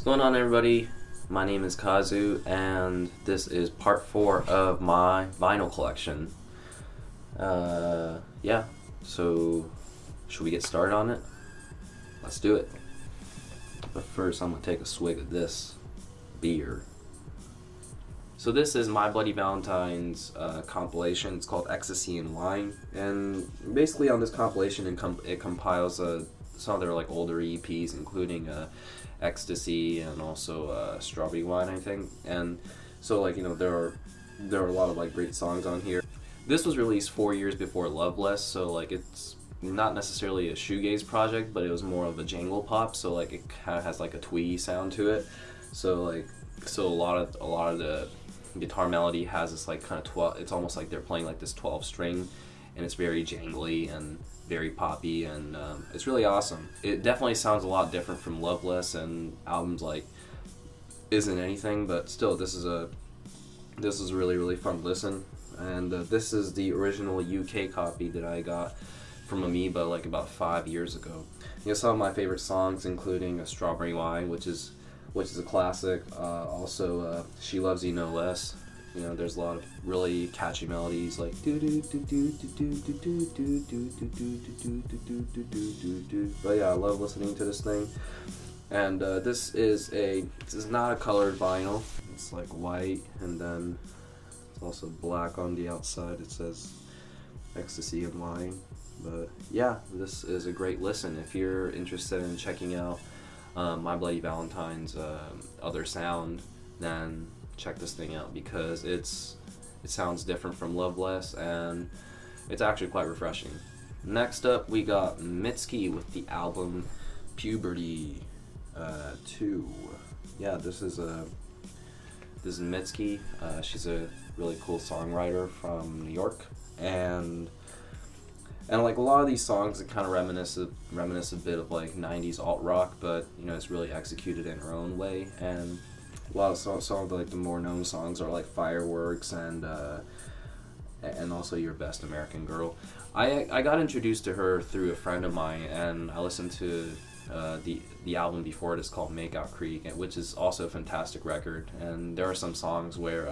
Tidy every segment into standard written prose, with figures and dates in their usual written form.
What's going on, everybody? My name is Kazu, and this is part 4 of my vinyl collection. Yeah, so should we get started on it? Let's do it. But first, I'm gonna take a swig of this beer. So this is My Bloody Valentine's compilation. It's called Ecstasy and Wine, and basically on this compilation it compiles some of their like older EPs, including Ecstacy and also Strawberry Wine, I think. And so there are a lot of like great songs on here. This was released 4 years before Loveless, so like it's not necessarily a shoegaze project, but it was more of a jangle pop. So like it kind of has like a twee sound to it. So a lot of the guitar melody has this like kind of 12. It's almost like they're playing like this 12 string, and it's very jangly and very poppy, and it's really awesome. It definitely sounds a lot different from Loveless and albums like Isn't Anything, but still this is a really fun listen. And this is the original UK copy that I got from Amoeba like about 5 years ago. Some of my favorite songs, including Strawberry Wine, which is a classic. Also, She Loves You No Less. There's a lot of really catchy melodies like do do do do do do do do do do do do do do do. But yeah, I love listening to this thing. And this is not a colored vinyl. It's like white, and then it's also black on the outside. It says Ecstasy and Wine. But yeah, this is a great listen if you're interested in checking out My Bloody Valentine's other sound. Then check this thing out, because it sounds different from Loveless, and it's actually quite refreshing. Next up, we got Mitski with the album Puberty 2. Yeah, this is Mitski. She's a really cool songwriter from New York, and like a lot of these songs, it kind of reminisce a bit of like 90s alt rock, but it's really executed in her own way. And a lot of songs like the more known songs are like Fireworks and also Your Best American Girl. I got introduced to her through a friend of mine, and I listened to the album before it. Is called Makeout Creek, which is also a fantastic record. And there are some songs where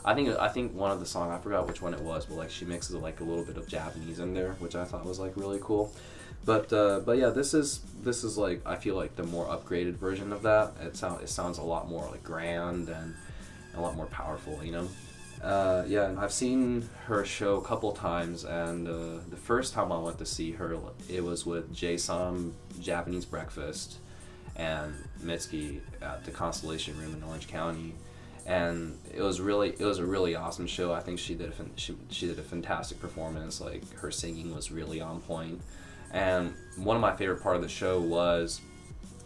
I think one of the songs, I forgot which one it was, but like she mixes like a little bit of Japanese in there, which I thought was like really cool. But yeah, this is like, I feel like the more upgraded version of that. It sounds a lot more like grand and a lot more powerful, Yeah, and I've seen her show a couple times, and the first time I went to see her, it was with Jason Japanese Breakfast and Mitski at the Constellation Room in Orange County. And it was a really awesome show. I think she did a fantastic performance. Like, her singing was really on point. And one of my favorite part of the show was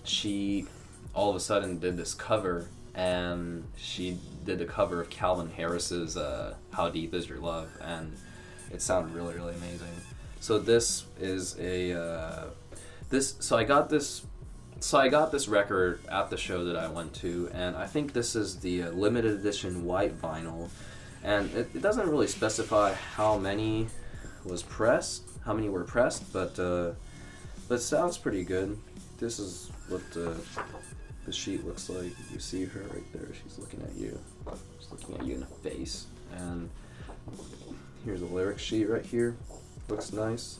she all of a sudden did this cover, and she did the cover of Calvin Harris's How Deep Is Your Love, and it sounded really, really amazing. So this is I got this record at the show that I went to, and I think this is the limited edition white vinyl, and it doesn't really specify how many were pressed, but it sounds pretty good. This is what the sheet looks like. You see her right there. She's looking at you. She's looking at you in the face. And here's a lyric sheet right here. Looks nice.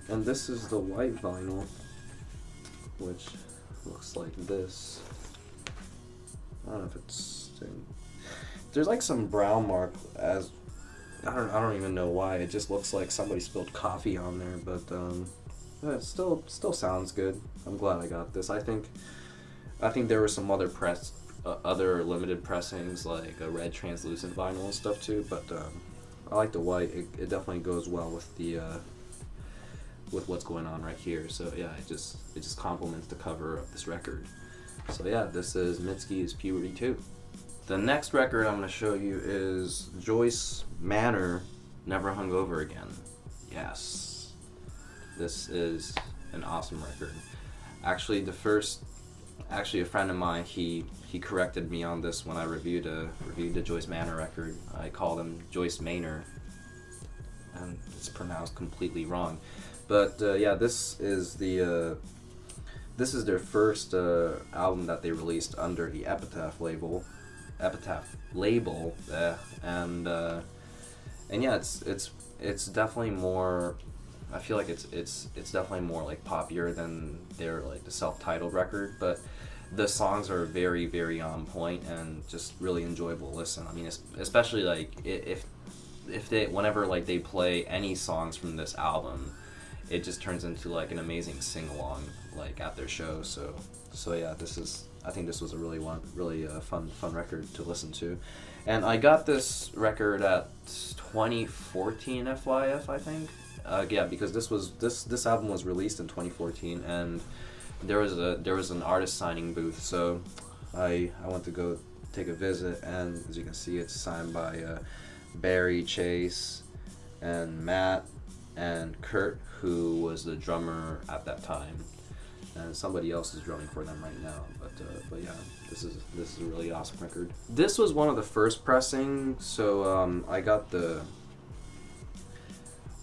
And this is the white vinyl, which looks like this. I don't know if it's there's like some brown mark, as I don't even know why. It just looks like somebody spilled coffee on there, but it still sounds good. I'm glad I got this. I think there were some other limited pressings, like a red translucent vinyl and stuff too, but I like the white. It definitely goes well with the with what's going on right here. So yeah, it just complements the cover of this record. So yeah, this is Mitski's Puberty 2. The next record I'm going to show you is Joyce Manor, Never Hungover Again. Yes, this is an awesome record. Actually, a friend of mine, he corrected me on this when I reviewed the Joyce Manor record. I called him Joyce Manor, and it's pronounced completely wrong. But yeah, this is the this is their first album that they released under the Epitaph label. And yeah, it's definitely more. I feel like it's definitely more like poppier than their like the self-titled record, but the songs are very, very on point and just really enjoyable to listen. I mean, especially like if they, whenever like they play any songs from this album, it just turns into like an amazing sing-along like at their show. So yeah, I think this was a really fun record to listen to. And I got this record at 2014 FYF, I think. Yeah, because this album was released in 2014, and there was an artist signing booth. So I went to go take a visit, and as you can see, it's signed by Barry, Chase, and Matt, and Kurt, who was the drummer at that time, and somebody else is drumming for them right now. But yeah, this is a really awesome record. This was one of the first pressing, so I got the.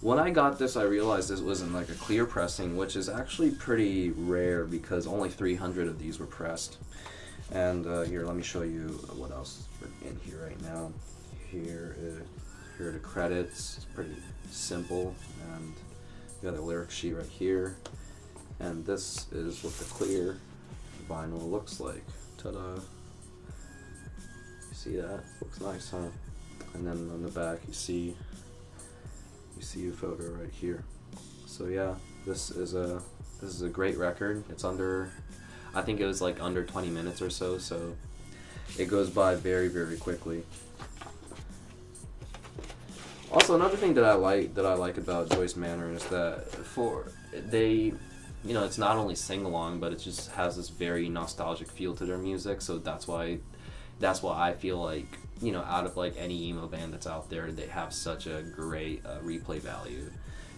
When I got this, I realized this wasn't like a clear pressing, which is actually pretty rare because only 300 of these were pressed. And here, let me show you what else is in here right now. Here are the credits. It's pretty simple, and you got the lyric sheet right here. And this is what the clear vinyl looks like. Ta-da! You see that? Looks nice, huh? And then on the back, you see a photo right here. So yeah, this is a great record. It's under, I think it was like under 20 minutes or so. So it goes by very, very quickly. Also, another thing that I like about Joyce Manor is that it's not only sing along, but it just has this very nostalgic feel to their music. So that's why I feel like, out of like any emo band that's out there, they have such a great replay value,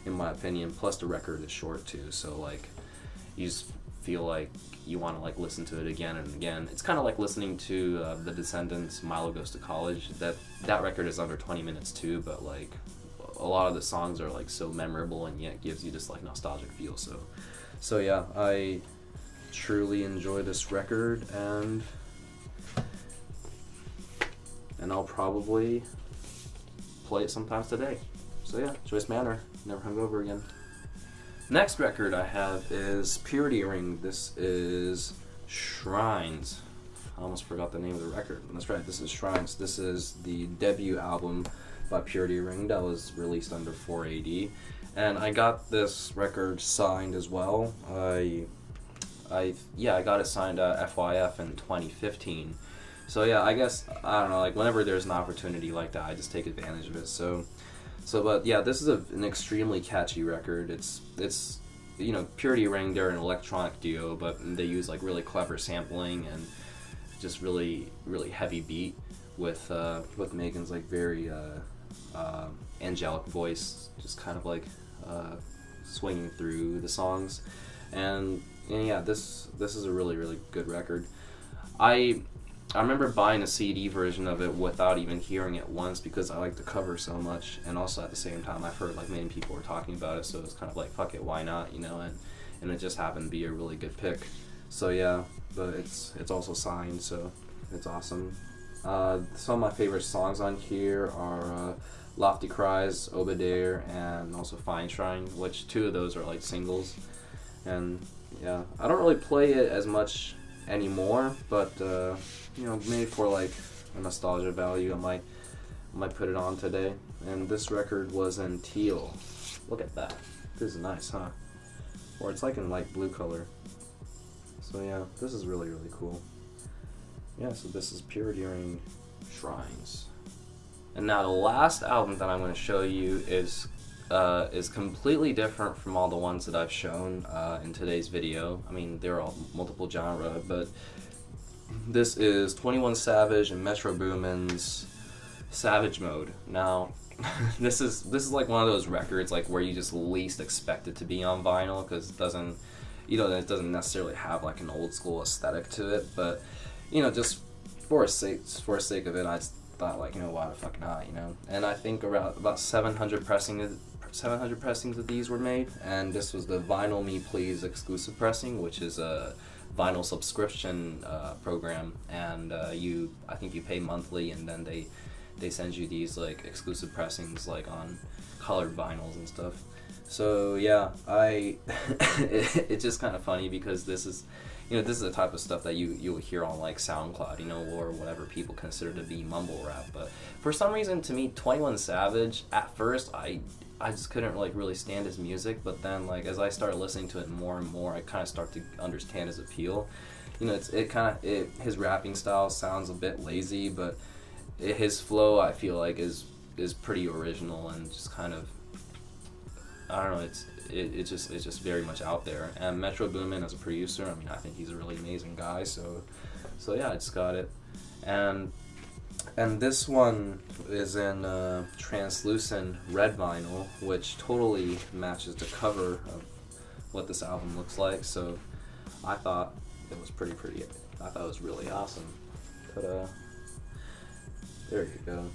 in my opinion. Plus the record is short too, so like you just feel like you want to like listen to it again and again. It's kind of like listening to the Descendants' Milo Goes to College. That record is under 20 minutes too, but like a lot of the songs are like so memorable and yet gives you this like nostalgic feel. So yeah, I truly enjoy this record, and I'll probably play it sometimes today. So yeah, Joyce Manor, never hungover again. Next record I have is Puberty Ring. This is Shrines. I almost forgot the name of the record. That's right, this is Shrines. This is the debut album by Puberty Ring that was released under 4AD. And I got this record signed as well. I got it signed at FYF in 2015. So yeah, I guess, I don't know, like whenever there's an opportunity like that, I just take advantage of it. But yeah, this is an extremely catchy record. It's Puberty Ring, they're an electronic duo, but they use like really clever sampling and just really, really heavy beat with Megan's like very angelic voice, just kind of like swinging through the songs. And yeah, this is a really, really good record. I remember buying a CD version of it without even hearing it once because I like the cover so much, and also at the same time I've heard like many people were talking about it, so it's kind of like fuck it, why not, and it just happened to be a really good pick. So yeah, but it's also signed, so it's awesome. Some of my favorite songs on here are Lofty Cries, Obadiah, and also Fine Shrine, which two of those are like singles. And yeah, I don't really play it as much anymore, but maybe for like a nostalgia value, I might put it on today. And this record was in teal. Look at that. This is nice, huh? Or it's like in light blue color. So yeah, this is really, really cool. Yeah, so this is Puberty Ring, Shrines. And now the last album that I'm going to show you is completely different from all the ones that I've shown in today's video. I mean, they're all multiple genre, but this is 21 Savage and Metro Boomin's Savage Mode. Now, this is like one of those records like where you just least expect it to be on vinyl because it doesn't necessarily have like an old school aesthetic to it, but just for sake of it, I just thought like, why the fuck not, And I think about 700 pressings 700 pressings of these were made, and this was the Vinyl Me Please exclusive pressing, which is a vinyl subscription program, and I think you pay monthly, and then they send you these like exclusive pressings like on colored vinyls and stuff. So yeah, it's just kind of funny because this is, you know, this is the type of stuff that you'll hear on like SoundCloud, you know, or whatever people consider to be mumble rap. But for some reason, to me, 21 Savage, at first I just couldn't like really stand his music, but then like as I started listening to it more and more, I kind of start to understand his appeal. You know, his rapping style sounds a bit lazy, but his flow, I feel like, is pretty original and just kind of, I don't know, it's just very much out there. And Metro Boomin as a producer, I mean, I think he's a really amazing guy. So yeah, I just got it. And this one is in translucent red vinyl, which totally matches the cover of what this album looks like. So I thought it was pretty. I thought it was really awesome. Ta-da! There you go.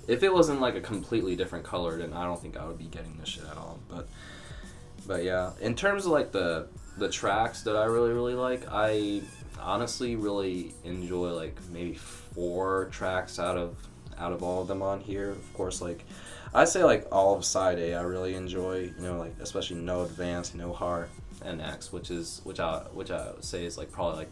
If it wasn't like a completely different color, then I don't think I would be getting this shit at all. But yeah, in terms of like the tracks that I really like, I honestly really enjoy like maybe 4 tracks out of all of them on here. Of course, like I'd say like all of side A I really enjoy, you know, like especially No Advance, No Heart, and X, which I would say is like probably like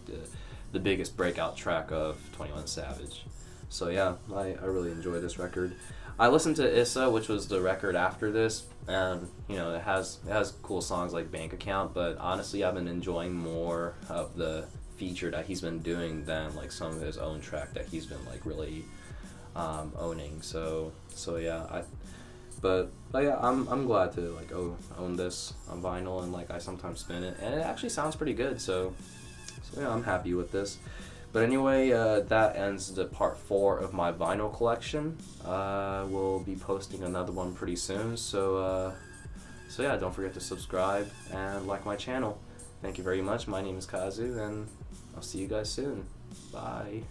the biggest breakout track of 21 Savage. So yeah, I really enjoy this record. I listened to Issa, which was the record after this, and you know, it has cool songs like Bank Account, but honestly I've been enjoying more of the feature that he's been doing than like some of his own track that he's been like really owning. So yeah, but yeah, I'm glad to like own this on vinyl, and like I sometimes spin it, and it actually sounds pretty good. So yeah, I'm happy with this. But anyway, that ends the part 4 of my vinyl collection. We'll be posting another one pretty soon. So yeah, don't forget to subscribe and like my channel. Thank you very much. My name is Kazu, and I'll see you guys soon. Bye.